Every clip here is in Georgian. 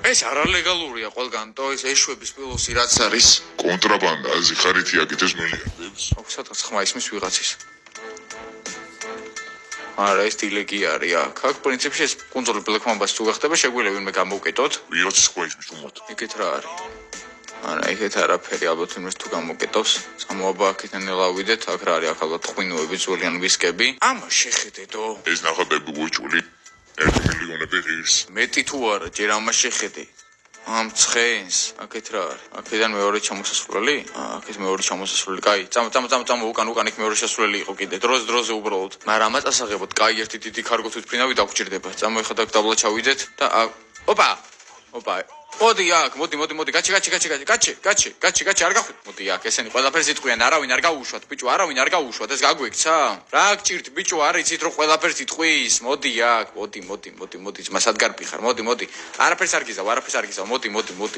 ეს არალეგალურია ყველგანტო, ეს ეშვების პილოსი რაც არის. კონტრაბანდა, ზიხარითი აკეთებს მილიარდებს. ოქსაც ხმა ისმის ვიღაცის. არა, ეს დილეგი არის აქ. აქ პრინციპში ეს კუნძული Black Mamba-ს თუ გახდება, შეგვიძლია ვინმე გამოვკეტოთ. ვიღაცის ხმა ისმის უმოთ. იქეთ რა არის? არა, იქეთ არაფერი, ალბათ იმას თუ გამოკეტოს. სამოაბა აქეთან ელავიდეთ, აქ რა არის? აქ ალბათ ღვინოები, ძვლიანი ვისკები. ამას შეხედეთო. ეს ნახატები გუჭული 1 მილიონები ღირს. მეტი თუ არა, ჯერ ამას შეხედე. ამ ცხენს, აქეთ რა არის? აქედან მეორე ჩამოსასვლელი? აქეთ მეორე ჩამოსასვლელი. კაი, წამო უკან იქ მეორე შესასვლელი იყო კიდე. დროზე უბრალოდ. მაგრამ ამას ასაღებოთ, კაი, ერთი დიდი კარგო თვითმფრინავი დაგჭირდება. წამო ეხლა და დაბლა ჩავიდეთ და ოპა. მოდი აქ, მოდი, გაჩი, არ გახვით. მოდი აქ, ესენი ყველაფერს იტყვიან, არავინ არ გაუშვათ, ბიჭო, არავინ არ გაუშვათ, ეს გაგვიქცა? რა გჭირთ, ბიჭო, არ იცით რომ ყველაფერს იტყვის? მოდი აქ, მოდი, ძმა სადგარბი ხარ, მოდი. არაფერს არ გიზავ, მოდი,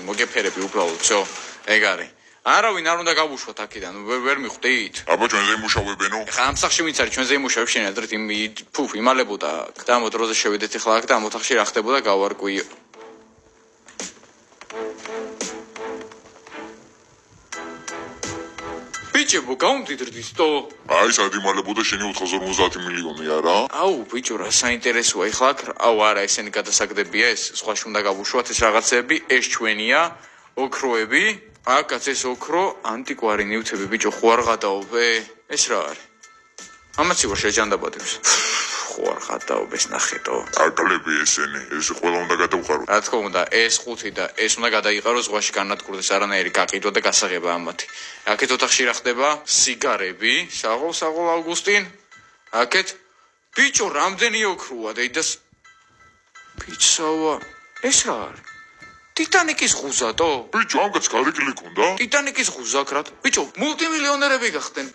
მოგეფერები უბრალოდ, всё, ეგ არის. არავინ არ უნდა გავუშვათ აქედან, ვერ მიხვდით? აბა ჩვენზე იმუშავებენო? ხა ამ სახში ვინც არის, ჩვენზე იმუშავებს შენ ადრეთ იმალებოდა აქ. და ამ დროზე შევიდეთ ეხლა აქ და ამ ოთახში რა ხდებოდა გავარკვი. ბიჭებო, გამომდიდრდისტო? აი, სადიმალებოდა შენი 450 მილიონი არა? აუ, ბიჭო, რა საინტერესოა ეხლა აქ. აუ, არა, ესენი გადასაგდებია ეს, სხვაში უნდა გავუშვათ ეს რაღაცები, ეს ჩვენია, ოქროები. აქაც ეს ოქრო, ანტიკვარი ნივთები, ბიჭო, ხო არ გადაობე? ეს რა არის? ამაც იგო შეჯანდაბადებს. ხო არ გადაობეს ნახეთო. აკლები ესენი, ეს ყველა უნდა გადავყაროთ. რა თქმა უნდა, ეს 5 და ეს უნდა გადაიყაროს ზღვაში განადგურდეს, არანაირი გაყიდვა და გასაღება ამათი. აქეთ ოთახში რა ხდება? სიგარები, საღოლ ავგუსტინ. აქეთ ბიჭო, რამდენი ოქროა დედას? ბიჭსავა, ეს რა არის? ტიტანიკის ღუზატო? ბიჭო, ამგაც გარეკილი ქონდა? ტიტანიკის ღუზაკრად? ბიჭო, მულტიმილიონერები გახდნენ.